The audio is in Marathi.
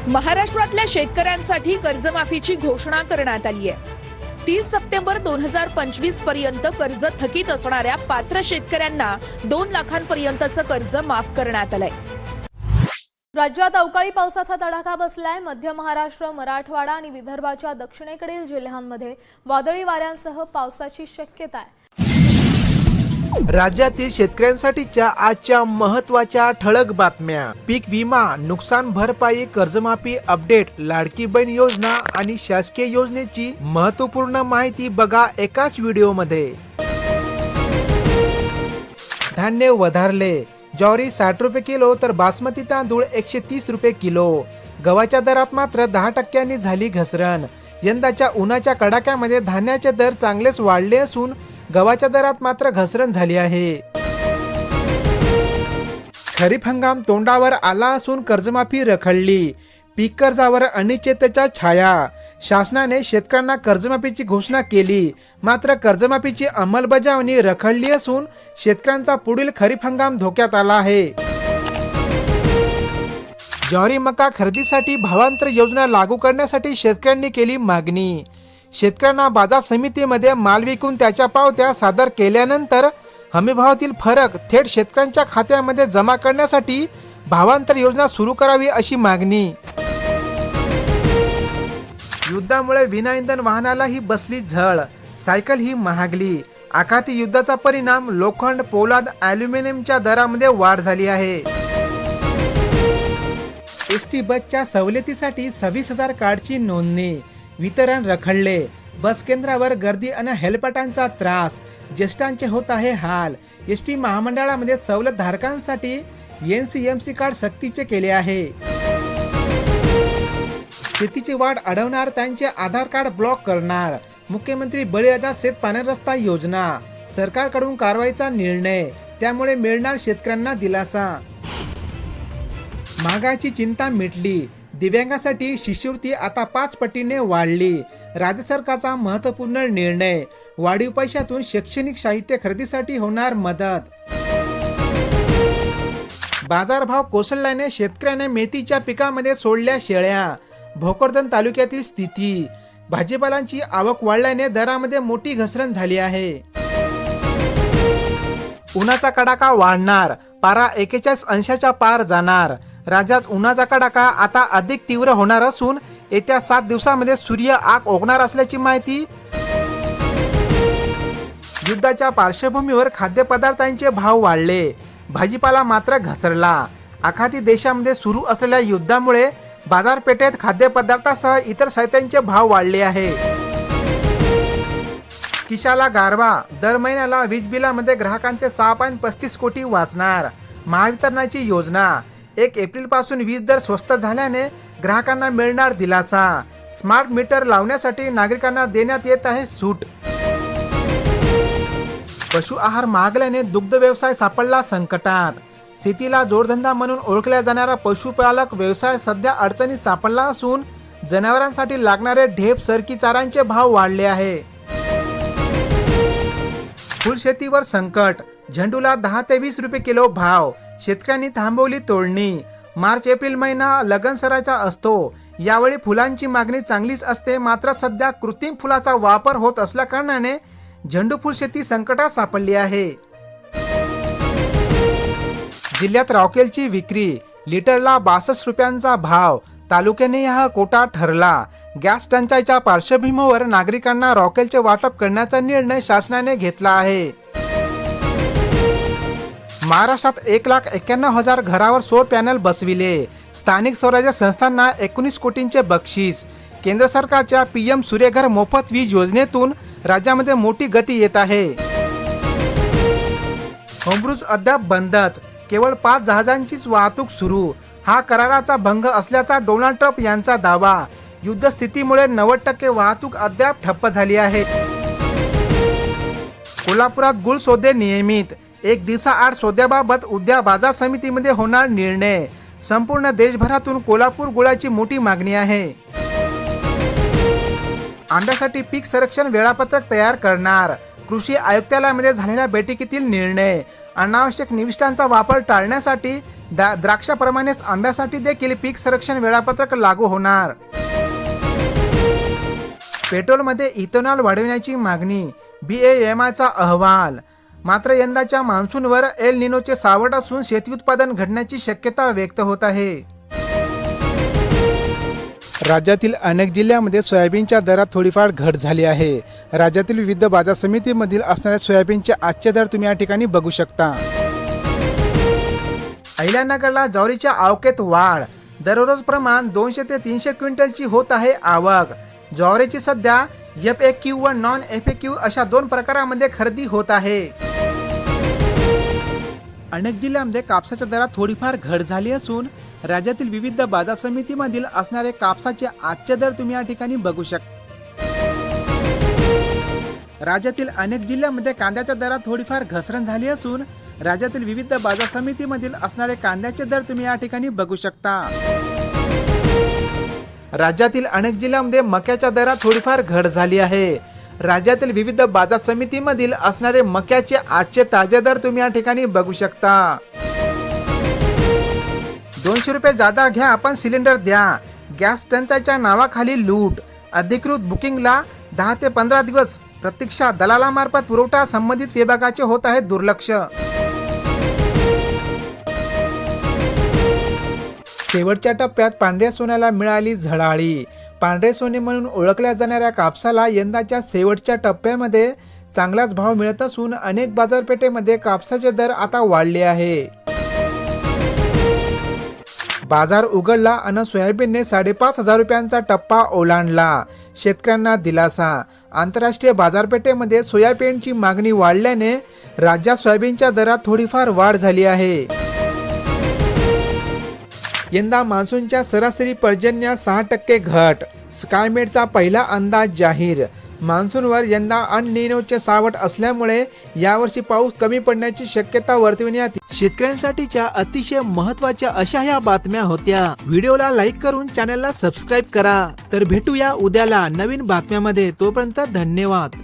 महाराष्ट्रातल्या शेतकऱ्यांसाठी कर्जमाफीची घोषणा करण्यात आली आहे। 30 सप्टेंबर 2025 पर्यंत कर्ज थकीत असणाऱ्या पात्र शेतकऱ्यांना 2 लाखांपर्यंतचं कर्ज माफ करण्यात आलंय। राज्यात अवकाळी पावसाचा तडाखा बसलाय। मध्य महाराष्ट्र, मराठवाडा आणि विदर्भाच्या दक्षिणेकडील जिल्ह्यांमध्ये वादळी वाऱ्यांसह पावसाची शक्यता आहे। राज्यातील शेतकऱ्यांसाठीच्या आजच्या महत्त्वाच्या ठळक बातम्या। पीक विमा, नुकसान भरपाई, कर्जमाफी अपडेट, लाडकी बहीण योजना आणि शासकीय योजनेची महत्त्वपूर्ण माहिती बघा एकाच व्हिडिओमध्ये। धान्य वधारले। ज्वारी 60 रुपये किलो तर बासमती तांदूळ 130 रुपये किलो। गव्हाच्या दरात मात्र 10% झाली घसरण। यंदाच्या उन्हाच्या कडाक्यामध्ये धान्याचे दर चांगलेच वाढले असून गव्हाच्या दरात मात्र घसरण झाली आहे। खरीप हंगाम तोंडावर आला असून कर्जमाफी रखडली। पीक कर्जावर अनिश्चिततेच्या छाया। शासनाने शेतकऱ्यांना कर्जमाफीची घोषणा केली, मात्र कर्जमाफीची अंमलबजावणी रखडली असून शेतकऱ्यांचा पुढील खरीप हंगाम धोक्यात आला आहे। ज्वारी मका खरेदीसाठी भावांतर योजना लागू करण्यासाठी शेतकऱ्यांनी केली मागणी। शेतकऱ्यांना बाजार समितीमध्ये माल विकून त्याच्या पावत्या सादर केल्यानंतर हमीभावातील फरक थेट शेतकऱ्यांच्या खात्यामध्ये जमा करण्यासाठी भावांतर योजना सुरू करावी अशी मागणी। युद्धामुळे विनाइंधन वाहनालाही बसली झळ। सायकल ही महागली। आखाती युद्धाचा परिणाम लोखंड, पोलाद, ॲल्युमिनियमच्या दरामध्ये वाढ झाली आहे। एसटी बसच्या सवलतीसाठी 26,000 कार्डची नोंदणी। वितरण रखडले। बस केंद्रावर गर्दी आणि हेलपाटांचा त्रास। ज्येष्ठांचे होत आहे हाल। एसटी महामंडळामध्ये सवलत धारकांसाठी NCMC कार्ड सक्तीचे केले आहे। शेतीची वाढ अडवणार, त्यांचे आधार कार्ड ब्लॉक करणार। मुख्यमंत्री बळीराजा शेत पाणी रस्ता योजना। सरकारकडून कारवाईचा निर्णय, त्यामुळे मिळणार शेतकऱ्यांना दिलासा। महागाईची चिंता मिटली। दिव्यांगासाठी शिष्यवृत्ती आता 5 पटीने वाढली। राज्य सरकारचा महत्त्वपूर्ण निर्णय। वाढीव पैशातून शैक्षणिक साहित्य खरेदीसाठी होणार मदत। बाजारभाव कोसळल्याने शेतकऱ्याने मेथीच्या पिकामध्ये सोडल्या शेळ्या। भोकरदन तालुक्यातील स्थिती। भाजीपालांची आवक वाढल्याने दरामध्ये मोठी घसरण झाली आहे। उन्हाचा कडाका वाढणार। पारा 41 अंशाच्या पार जाणार। राज्यात उन्हाचा कडाका आता अधिक तीव्र होणार असून येत्या 7 दिवसांमध्ये सूर्य आग ओघणार असल्याची माहिती। युद्धाच्या पार्श्वभूमीवर खाद्यपदार्थांचे भाव वाढले। भाजीपाला मात्र घसरला। आखाती देशामध्ये सुरू असलेल्या युद्धामुळे बाजारपेठेत खाद्यपदार्थासह इतर साहित्यांचे भाव वाढले आहे। खिशाला गारवा। दर महिन्याला वीज बिलामध्ये ग्राहकांचे 6.35 कोटी वाचणार। महावितरणाची योजना। 1 एप्रिलपासून वीज दर स्वस्त झाल्याने ग्राहकांना मिळणार दिलासा। स्मार्ट मीटर लावण्यासाठी नागरिकांना देण्यात येत आहे सूट। पशु आहार महागल्याने दुग्ध व्यवसाय सापडला संकटात। शेतीला जोडधंदा म्हणून ओळखल्या जाणारा पशुपालक व्यवसाय सध्या अडचणीत सापडला असून जनावरांसाठी लागणारे ढेप, सरकी चाऱ्यांचे भाव वाढले आहे। फुलशेतीवर संकट। झेंडूला 10 ते 20 रुपये किलो भाव। शेतकऱ्यांनी थांबवली तोडणी। मार्च एप्रिल महिना लगनसरायचा असतो। यावेळी फुलांची मागणी चांगलीच असते, मात्र सध्या कृत्रिम फुलाचा वापर होत असल्या कारणाने झेंडू फुल शेती संकटात सापडली आहे। जिल्ह्यात रॉकेलची विक्री। लिटरला 62 रुपयांचा भाव। तालुक्याने हा कोटा ठरला। गॅस टंचाईच्या पार्श्वभूमीवर नागरिकांना रॉकेलचे वाटप करण्याचा निर्णय शासनाने घेतला आहे। महाराष्ट्रात 1,91,000 घरावर सौर पॅनल बसविले। स्थानिक स्वराज्य संस्थांना 19 कोटींचे बक्षीस। केंद्र सरकारच्या PM सूर्यघर मोफत वीज योजनेतून राज्यामध्ये मोठी गती येत आहे। होमब्रूज अद्याप बंदच। केवळ 5 जहाजांचीच वाहतूक सुरू। हा कराराचा भंग असल्याचा डोनाल्ड ट्रम्प यांचा दावा। युद्धस्थितीमुळे 90% वाहतूक अद्याप ठप्प झाली आहे। कोल्हापुरात गुळ सौदे नियमित। 1 दिवसाआड सौद्याबाबत उद्या बाजार समितीमध्ये होणार निर्णय। संपूर्ण देशभरातून कोल्हापूर गुळाची मोठी मागणी आहे। आंब्यासाठी पीक संरक्षण वेळापत्रक तयार करणार। कृषी आयुक्तालयामध्ये झालेल्या बैठकीतील निर्णय। अनावश्यक निविष्ठांचा वापर टाळण्यासाठी द्राक्षाप्रमाणेच आंब्यासाठी देखील पीक संरक्षण वेळापत्रक लागू होणार. पेट्रोलमध्ये इथेनॉल वाढवण्याची मागणी, BAMIचा अहवाल. मात्र यंदाच्या मान्सूनवर एल निनोचे सावट असून शेती उत्पादन घटण्याची शक्यता व्यक्त होत आहे. राज्यातील अनेक जिल्ह्यांमध्ये सोयाबीनच्या दरात थोडीफार घट झाली आहे. राज्यातील विविध बाजार समितीमधील असणाऱ्या सोयाबीनचे आजचे दर तुम्ही या ठिकाणी बघू शकता. अहिल्यानगरला ज्वारीच्या आवकेत वाढ, दररोज प्रमाण 200 ते 300 क्विंटलची होत आहे आवक. ज्वारीची सध्या FAQ व नॉन FAQ अशा 2 प्रकारामध्ये खरेदी होत आहे. अनेक जिल्ह्यांमध्ये कापसाच्या दरात थोडीफार घट झाली असून राज्यातील विविध बाजार समितीमधील असणारे कापसाचे आजचे दर तुम्ही या ठिकाणी बघू शकता. राज्यातील अनेक जिल्ह्यांमध्ये कांद्याच्या दरात थोडीफार घसरण झाली असून राज्यातील विविध बाजार समितीमधील असणारे कांद्याचे दर तुम्ही या ठिकाणी बघू शकता. राज्यातील अनेक जिल्ह्यांमध्ये मक्याच्या दरात थोडीफार घट झाली आहे. राज्यातील विविध बाजार समितीमधील असणारे मक्याचे आजचे ताजे दर तुम्ही या ठिकाणी बघू शकता. 200 रुपये जादा घ्या पण सिलेंडर द्या, गॅस टंचाईच्या नावाखाली लूट. अधिकृत बुकिंगला 10 ते 15 दिवस प्रतीक्षा, दलालामार्फत पुरवठा, संबंधित विभागाचे होत आहे दुर्लक्ष. शेवटच्या टप्प्यात पांढऱ्या सोन्याला मिळाली झळाळी. पांढरे सोने म्हणून ओळखल्या जाणाऱ्या कापसाला यंदाच्या शेवटच्या टप्प्यामध्ये चांगलाच भाव मिळत असून अनेक बाजारपेठेमध्ये कापसाचे दर आता वाढले आहे. बाजार उघडला आणि सोयाबीनने 5,500 रुपयांचा टप्पा ओलांडला. शेतकऱ्यांना दिलासा. आंतरराष्ट्रीय बाजारपेठेमध्ये सोयाबीनची मागणी वाढल्याने राज्यात सोयाबीनच्या दरात थोडीफार वाढ झाली आहे. यंदा मान्सूनच्या सरासरी पर्जन्यात 6% घट. स्कायमेटचा पहिला अंदाज जाहीर. मान्सूनवर यंदा अल निनोचे सावट असल्यामुळे यावर्षी पाऊस कमी पडण्याची शक्यता वर्तविण्यात. शेतकऱ्यांसाठीच्या अतिशय महत्त्वाच्या अशा ह्या बातम्या होत्या. व्हिडिओला लाईक करून चॅनलला सबस्क्राईब करा. तर भेटूया उद्याला नवीन बातम्यामध्ये. तोपर्यंत धन्यवाद.